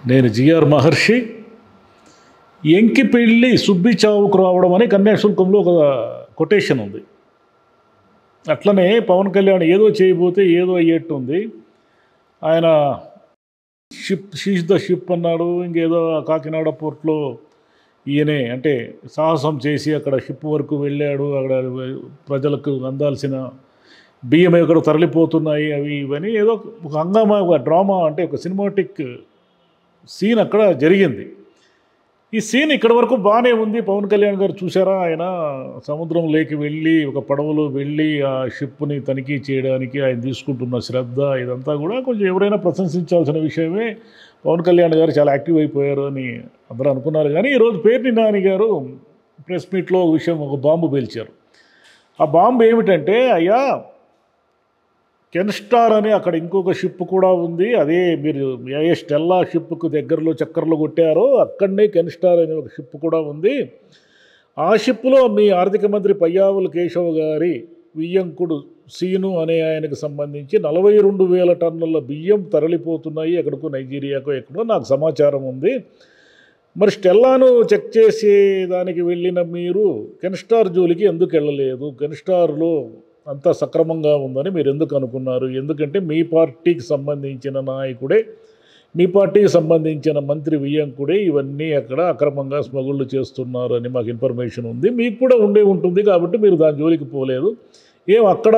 నేను జిఆర్ మహర్షి. ఎంకిపెళ్ళి సుబ్బి చావుకు రావడం అని కన్యాశుల్కంలో ఒక కొటేషన్ ఉంది. అట్లనే పవన్ కళ్యాణ్ ఏదో చేయబోతే ఏదో అయ్యేట్టుంది. ఆయన షీజ్ ద షిప్ అన్నాడు. ఇంకేదో కాకినాడ పోర్ట్లో ఈయనే అంటే సాహసం చేసి అక్కడ షిప్ వరకు వెళ్ళాడు. అక్కడ ప్రజలకు అందాల్సిన బియ్యం ఎక్కడ తరలిపోతున్నాయి అవి ఇవని ఏదో ఒక హంగామా, ఒక డ్రామా, అంటే ఒక సినిమాటిక్ సీన్ అక్కడ జరిగింది. ఈ సీన్ ఇక్కడ వరకు బాగానే ఉంది. పవన్ కళ్యాణ్ గారు చూసారా, ఆయన సముద్రంలోకి వెళ్ళి ఒక పడవలో వెళ్ళి ఆ షిప్ని తనిఖీ చేయడానికి ఆయన తీసుకుంటున్న శ్రద్ధ, ఇదంతా కూడా కొంచెం ఎవరైనా ప్రశంసించాల్సిన విషయమే. పవన్ కళ్యాణ్ గారు చాలా యాక్టివ్ అయిపోయారు అని అందరూ అనుకున్నారు. కానీ ఈరోజు పేర్ని నాని గారు ప్రెస్ మీట్లో ఒక బాంబు పేల్చారు. ఆ బాంబు ఏమిటంటే, అయ్యా కెన్స్టార్ అని అక్కడ ఇంకొక షిప్ కూడా ఉంది. అదే మీరు ఏ స్టెల్లా షిప్కు దగ్గరలో చక్కర్లు కొట్టారో అక్కడనే కెన్స్టార్ అనే ఒక షిప్ కూడా ఉంది. ఆ షిప్లో మీ ఆర్థిక మంత్రి పయ్యావుల కేశవ్ గారి వియ్యంకుడు సీను అనే ఆయనకు సంబంధించి 42,000 టన్నుల బియ్యం తరలిపోతున్నాయి ఎక్కడికో, నైజీరియాకో ఎక్కడో నాకు సమాచారం ఉంది. మరి స్టెల్లాను చెక్ చేసే దానికి వెళ్ళిన మీరు కెన్స్టార్ జోలికి ఎందుకు వెళ్ళలేదు? కెన్స్టార్లో అంతా సక్రమంగా ఉందని మీరు ఎందుకు అనుకున్నారు? ఎందుకంటే మీ పార్టీకి సంబంధించిన నాయకుడే, మీ పార్టీకి సంబంధించిన మంత్రి వియ్యంకుడే ఇవన్నీ అక్కడ అక్రమంగా స్మగుళ్ళు చేస్తున్నారు అని మాకు ఇన్ఫర్మేషన్ ఉంది. మీకు కూడా ఉంటుంది కాబట్టి మీరు దాని జోలికి పోలేదు. అక్కడ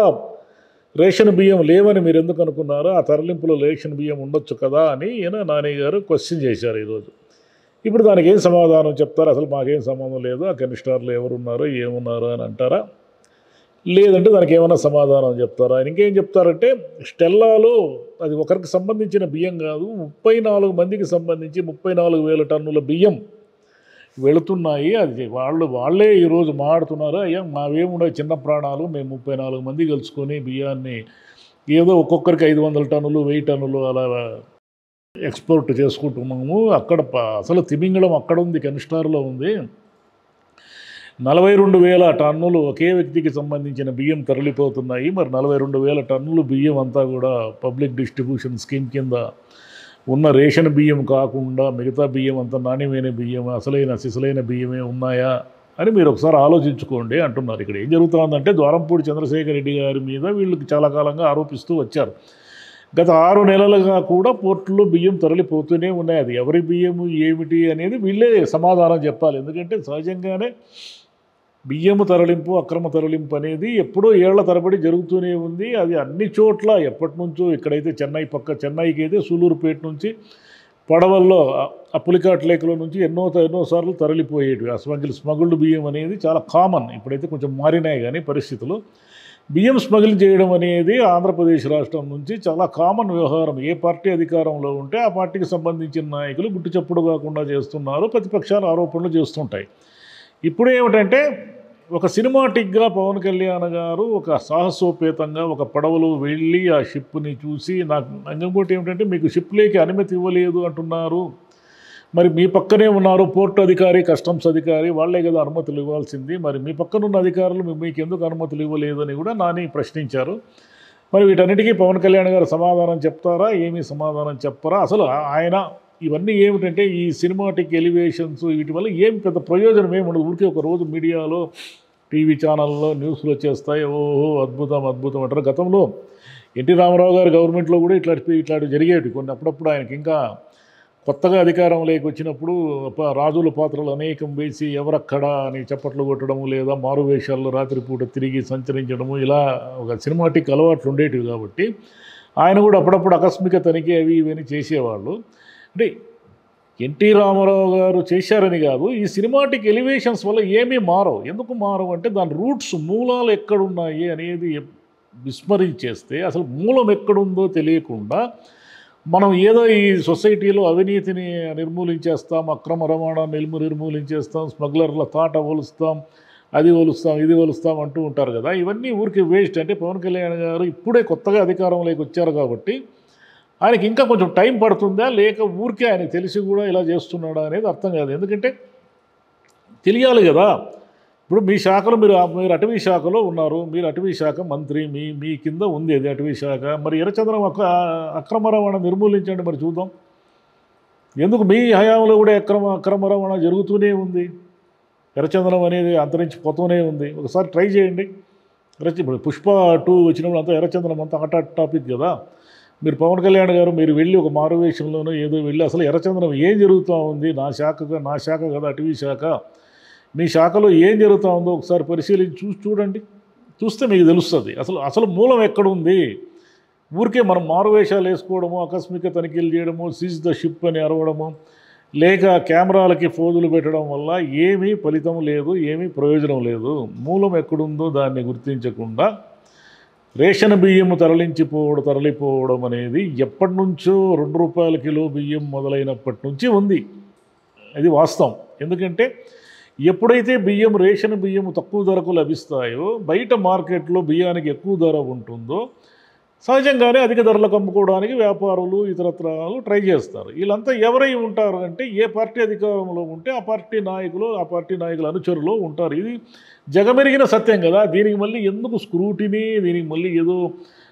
రేషన్ బియ్యం లేవని మీరు ఎందుకు అనుకున్నారు? ఆ తరలింపులో రేషన్ బియ్యం ఉండొచ్చు కదా అని ఈయన నాని గారు క్వశ్చన్ చేశారు ఈరోజు. ఇప్పుడు దానికి ఏం సమాధానం చెప్తారు? అసలు మాకేం సంబంధం లేదు, ఆ కెన్స్టార్లో ఎవరున్నారో ఏమున్నారో అని అంటారా? లేదంటే దానికి ఏమైనా సమాధానం చెప్తారా? ఆయన ఇంకేం చెప్తారంటే, స్టెల్లాలో అది ఒకరికి సంబంధించిన బియ్యం కాదు, 34 మందికి సంబంధించి 34,000 టన్నుల బియ్యం వెళుతున్నాయి. అది వాళ్ళే ఈరోజు మాడుతున్నారు. అయ్యా మావేముండే చిన్న ప్రాణాలు, మేము 34 మంది కలుసుకొని బియ్యాన్ని ఏదో ఒక్కొక్కరికి 500 టన్నులు 1000 టన్నులు అలా ఎక్స్పోర్ట్ చేసుకుంటున్నాము. అక్కడ అసలు తిమింగళం అక్కడ ఉంది, కెన్స్టార్లో ఉంది. 42,000 టన్నులు ఒకే వ్యక్తికి సంబంధించిన బియ్యం తరలిపోతున్నాయి. మరి 42,000 టన్నులు బియ్యం అంతా కూడా పబ్లిక్ డిస్ట్రిబ్యూషన్ స్కీమ్ కింద ఉన్న రేషన్ బియ్యం కాకుండా మిగతా బియ్యం అంతా నాణ్యమైన బియ్యం, సిసలైన బియ్యమే ఉన్నాయా అని మీరు ఒకసారి ఆలోచించుకోండి అంటున్నారు. ఇక్కడ ఏం జరుగుతుందంటే, ద్వారంపూడి చంద్రశేఖర్ రెడ్డి గారి మీద వీళ్ళకి చాలా కాలంగా ఆరోపిస్తూ వచ్చారు. గత 6 నెలలుగా కూడా పోర్టులో బియ్యం తరలిపోతూనే ఉన్నాయి. అది ఎవరి బియ్యము ఏమిటి అనేది వీళ్ళే సమాధానం చెప్పాలి. ఎందుకంటే సహజంగానే బియ్యము తరలింపు, అక్రమ తరలింపు అనేది ఎప్పుడో ఏళ్ల తరబడి జరుగుతూనే ఉంది. అది అన్ని చోట్ల ఎప్పటి నుంచో, ఇక్కడైతే చెన్నైకి అయితే సూలూరుపేట నుంచి పడవల్లో పులికాట్ లేక్లో నుంచి ఎన్నోసార్లు తరలిపోయేటివి. ఆ స్మగుల్డ్ బియ్యం అనేది చాలా కామన్. ఇప్పుడైతే కొంచెం మారినాయి కానీ పరిస్థితులు. బియ్యం స్మగిల్ చేయడం అనేది ఆంధ్రప్రదేశ్ రాష్ట్రం నుంచి చాలా కామన్ వ్యవహారం. ఏ పార్టీ అధికారంలో ఉంటే ఆ పార్టీకి సంబంధించిన నాయకులు గుట్టు చప్పుడు కాకుండా చేస్తున్నారు, ప్రతిపక్షాలు ఆరోపణలు చేస్తుంటాయి. ఇప్పుడు ఏమిటంటే, ఒక సినిమాటిక్గా పవన్ కళ్యాణ్ గారు ఒక సాహసోపేతంగా ఒక పడవలో వెళ్ళి ఆ షిప్ని చూసి, నాకు ఇంకోటి ఏమిటంటే, మీకు షిప్లోకి అనుమతి ఇవ్వలేదు అంటున్నారు. మరి మీ పక్కనే ఉన్నారు పోర్టు అధికారి, కస్టమ్స్ అధికారి, వాళ్ళే కదా అనుమతులు ఇవ్వాల్సింది. మరి మీ పక్కనున్న అధికారులు మీకు ఎందుకు అనుమతులు ఇవ్వలేదు అని కూడా నాని ప్రశ్నించారు. మరి వీటన్నిటికీ పవన్ కళ్యాణ్ గారు సమాధానం చెప్తారా? ఏమీ సమాధానం చెప్పరా? అసలు ఆయన ఇవన్నీ ఏమిటంటే, ఈ సినిమాటిక్ ఎలివేషన్స్ వీటి వల్ల ఏం పెద్ద ప్రయోజనం ఏముండదు. ఊరికే ఒక రోజు మీడియాలో, టీవీ ఛానల్లో న్యూస్లు వచ్చేస్తాయి. ఓహో అద్భుతం అంటారు. గతంలో ఎన్టీ రామారావు గారి గవర్నమెంట్లో కూడా ఇట్లాంటివి జరిగేవి కొన్ని. అప్పుడప్పుడు ఆయనకి ఇంకా కొత్తగా అధికారంలోకి వచ్చినప్పుడు రాజుల పాత్రలు అనేకం వేసి ఎవరక్కడా అని చప్పట్లు కొట్టడము, లేదా మారువేషాల్లో రాత్రిపూట తిరిగి సంచరించడము, ఇలా ఒక సినిమాటిక్ అలవాట్లు ఉండేటివి. కాబట్టి ఆయన కూడా అప్పుడప్పుడు ఆకస్మిక తనిఖీ అవి ఇవన్నీ చేసేవాళ్ళు. అంటే ఎన్టీ రామారావు గారు చేశారని కాదు, ఈ సినిమాటిక్ ఎలివేషన్స్ వల్ల ఏమీ మారవు. ఎందుకు మారవు అంటే, దాని రూట్స్, మూలాలు ఎక్కడున్నాయి అనేది విస్మరించేస్తే, అసలు మూలం ఎక్కడుందో తెలియకుండా మనం ఏదో ఈ సొసైటీలో అవినీతిని నిర్మూలించేస్తాం, అక్రమ రవాణాన్ని నిర్మూలించేస్తాం, స్మగ్లర్ల తాట ఒలుస్తాం, అది ఒలుస్తాం ఇది ఒలుస్తాం అంటూ ఉంటారు కదా. ఇవన్నీ ఊరికి వేస్ట్. అంటే పవన్ కళ్యాణ్ గారు ఇప్పుడే కొత్తగా అధికారంలోకి వచ్చారు కాబట్టి ఆయనకి ఇంకా కొంచెం టైం పడుతుందా, లేక ఊరికే ఆయనకు తెలిసి కూడా ఇలా చేస్తున్నాడా అనేది అర్థం కాదు. ఎందుకంటే తెలియాలి కదా. ఇప్పుడు మీ శాఖలో మీరు అటవీ శాఖలో ఉన్నారు, మీరు అటవీ శాఖ మంత్రి, మీ కింద ఉంది అది అటవీ శాఖ. మరి ఎర్రచంద్రం అక్రమ రవాణా నిర్మూలించండి మరి చూద్దాం. ఎందుకు మీ హయాంలో కూడా అక్రమ రవాణా జరుగుతూనే ఉంది. ఎర్రచందనం అనేది అంతరించిపోతూనే ఉంది. ఒకసారి ట్రై చేయండి. ఇప్పుడు పుష్ప 2 వచ్చినప్పుడు అంతా ఎర్రచందనం అంతా హాట్ టాపిక్ కదా. మీరు పవన్ కళ్యాణ్ గారు మీరు వెళ్ళి ఒక మారువేషంలోనో ఏదో వెళ్ళి అసలు ఎర్రచందనం ఏం జరుగుతూ ఉంది, నా శాఖ కదా అటవీ శాఖ, మీ శాఖలో ఏం జరుగుతూ ఉందో ఒకసారి పరిశీలించి చూడండి. చూస్తే మీకు తెలుస్తుంది అసలు మూలం ఎక్కడుంది. ఊరికే మనం మారువేషాలు వేసుకోవడము, ఆకస్మిక తనిఖీలు చేయడము, సీజ్ ద షిప్ అని అరవడము, లేక కెమెరాలకి ఫోజులు పెట్టడం వల్ల ఏమీ ఫలితం లేదు, ఏమీ ప్రయోజనం లేదు. మూలం ఎక్కడుందో దాన్ని గుర్తించకుండా రేషన్ బియ్యం తరలిపోవడం అనేది ఎప్పటి నుంచో ₹2 కిలో బియ్యం మొదలైనప్పటి నుంచి ఉంది. అది వాస్తవం. ఎందుకంటే ఎప్పుడైతే రేషన్ బియ్యం తక్కువ ధరకు లభిస్తాయో, బయట మార్కెట్లో బియ్యానికి ఎక్కువ ధర ఉంటుందో సహజంగానే అధిక ధరలకు అమ్ముకోవడానికి వ్యాపారులు ఇతరత్రాలు ట్రై చేస్తారు. వీళ్ళంతా ఎవరై ఉంటారు అంటే ఏ పార్టీ అధికారంలో ఉంటే ఆ పార్టీ నాయకుల అనుచరులు ఉంటారు. ఇది జగమెరిగిన సత్యం కదా. దీనికి మళ్ళీ ఎందుకు స్క్రూటినీ, దీనికి మళ్ళీ ఏదో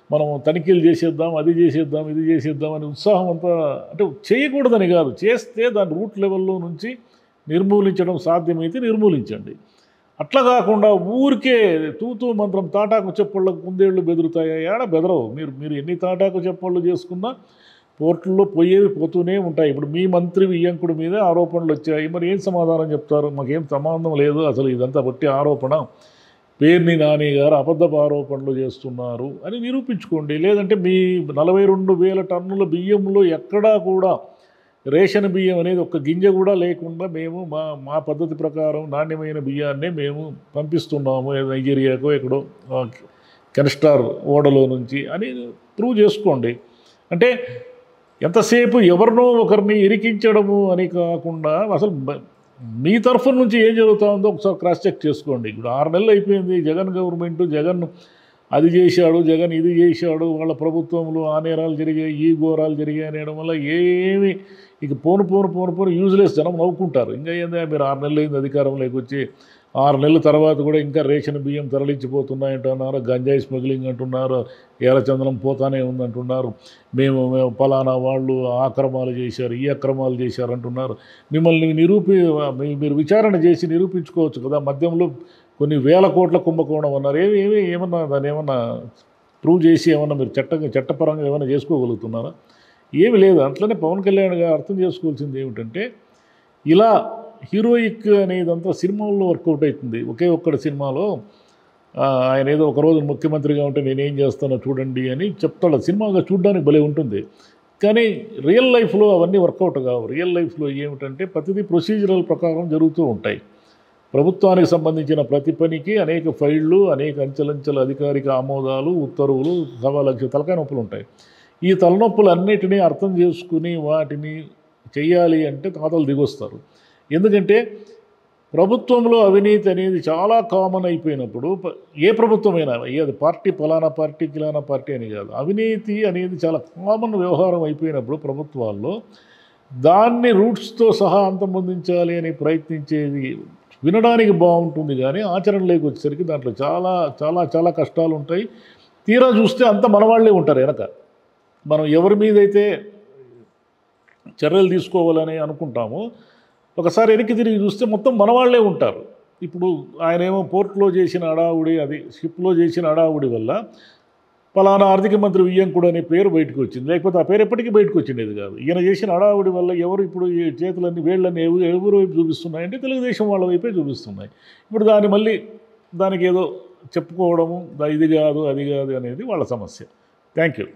మనం తనిఖీలు చేసేద్దాం, అది చేసేద్దాం, ఇది చేసేద్దాం అని ఉత్సాహం అంతా అంటే చేయకూడదని కాదు, చేస్తే దాని రూట్ లెవెల్లో నుంచి నిర్మూలించడం సాధ్యమైతే నిర్మూలించండి. అట్లా కాకుండా ఊరికే తూతూ మంత్రం తాటాకు చెప్పళ్ళకు కుందేళ్ళు బెదురుతాయా? ఏడ బెదరవు. మీరు ఎన్ని తాటాకు చెప్పళ్ళు చేసుకున్నా పోర్టుల్లో పోతూనే ఉంటాయి. ఇప్పుడు మీ మంత్రి వియ్యంకుడి మీద ఆరోపణలు వచ్చాయి. మరి ఏం సమాధానం చెప్తారు? మాకేం సంబంధం లేదు, అసలు ఇదంతా బట్టి ఆరోపణ, పేర్ని నాని గారు అబద్ధపు ఆరోపణలు చేస్తున్నారు అని నిరూపించుకోండి. లేదంటే మీ 42,000 టన్నుల బియ్యంలో ఎక్కడా కూడా రేషన్ బియ్యం అనేది ఒక్క గింజ కూడా లేకుండా మేము మా పద్ధతి ప్రకారం నాణ్యమైన బియ్యాన్నే మేము పంపిస్తున్నాము నైజీరియాకో ఎక్కడో కెన్స్టార్ ఓడలో నుంచి అని ప్రూవ్ చేసుకోండి. అంటే ఎంతసేపు ఎవరినో ఒకరిని ఇరికించడము అని కాకుండా అసలు మీ తరఫు నుంచి ఏం జరుగుతుందో ఒకసారి క్రాస్ చెక్ చేసుకోండి. ఇప్పుడు 6 నెలలు అయిపోయింది జగన్ గవర్నమెంట్, జగన్ అది చేశాడు, జగన్ ఇది చేశాడు, వాళ్ళ ప్రభుత్వంలో ఆ నేరాలు జరిగాయి, ఈ ఘోరాలు జరిగాయి అనడం వల్ల ఏమి ఇక పోను యూజ్లెస్ జనం నవ్వుకుంటారు. ఇంకా ఏందా మీరు 6 నెలలు అయింది అధికారంలోకి వచ్చి, 6 నెలల తర్వాత కూడా ఇంకా రేషన్ బియ్యం తరలించిపోతున్నాయంటున్నారు, గంజాయి స్మగ్లింగ్ అంటున్నారు, ఎర్రచందనం పోతానే ఉందంటున్నారు, మేము ఫలానా వాళ్ళు అక్రమాలు చేశారు, ఈ అక్రమాలు చేశారు అంటున్నారు. మిమ్మల్ని మీరు విచారణ చేసి నిరూపించుకోవచ్చు కదా. మద్యంలో కొన్ని వేల కోట్ల కుంభకోణం అన్నారు. ఏమన్నా దాన్ని ఏమన్నా ప్రూవ్ చేసి ఏమన్నా మీరు చట్టపరంగా ఏమైనా చేసుకోగలుగుతున్నారా? ఏమి లేదు. అట్లనే పవన్ కళ్యాణ్ గారు అర్థం చేసుకోవాల్సింది ఏమిటంటే, ఇలా హీరోయిక్ అనేదంతా సినిమాల్లో వర్కౌట్ అవుతుంది. ఒక్కడి సినిమాలో ఆయన ఏదో ఒకరోజు ముఖ్యమంత్రిగా ఉంటే నేనేం చేస్తానో చూడండి అని చెప్తాడు. సినిమాగా చూడడానికి భలే ఉంటుంది. కానీ రియల్ లైఫ్లో అవన్నీ వర్కౌట్ కావు. రియల్ లైఫ్లో ఏమిటంటే ప్రతిదీ ప్రొసీజరల్ ప్రకారం జరుగుతూ ఉంటాయి. ప్రభుత్వానికి సంబంధించిన ప్రతి పనికి అనేక ఫైళ్ళు, అనేక అంచెలంచెల అధికారిక ఆమోదాలు, ఉత్తర్వులు, 1,00,000 తలకాయ నొప్పులు ఉంటాయి. ఈ తలనొప్పులన్నిటినీ అర్థం చేసుకుని వాటిని చెయ్యాలి అంటే తాతలు దిగొస్తారు. ఎందుకంటే ప్రభుత్వంలో అవినీతి అనేది చాలా కామన్ అయిపోయినప్పుడు ఏ ప్రభుత్వమైనా అది పార్టీ ఫలానా పార్టీ కిలానా పార్టీ అని కాదు, అవినీతి అనేది చాలా కామన్ వ్యవహారం అయిపోయినప్పుడు ప్రభుత్వాల్లో దాన్ని రూట్స్తో సహా అంతమొందించాలి అని ప్రయత్నించేది వినడానికి బాగుంటుంది. కానీ ఆచరణలోకి వచ్చేసరికి దాంట్లో చాలా చాలా చాలా కష్టాలు ఉంటాయి. తీరా చూస్తే అంత మనవాళ్లే ఉంటారు వెనక. మనం ఎవరి మీదైతే చర్యలు తీసుకోవాలని అనుకుంటామో ఒకసారి వెనక్కి తిరిగి చూస్తే మొత్తం మనవాళ్లే ఉంటారు. ఇప్పుడు ఆయనేమో పోర్ట్లో చేసిన హడావుడి, అది షిప్లో చేసిన హడావుడి వల్ల ఫలానా ఆర్థిక మంత్రి వియ్యంకుడు అనే పేరు బయటకు వచ్చింది. లేకపోతే ఆ పేరు ఎప్పటికీ బయటకు వచ్చిండేది కాదు. ఈయన చేసిన హడావుడి వల్ల ఎవరు ఇప్పుడు ఈ చేతులన్నీ వేళ్ళన్నీ ఎవరి వైపు చూపిస్తున్నాయంటే తెలుగుదేశం వాళ్ళ వైపే చూపిస్తున్నాయి. ఇప్పుడు దానికి ఏదో చెప్పుకోవడము ఇది కాదు అది కాదు అనేది వాళ్ళ సమస్య. Thank you.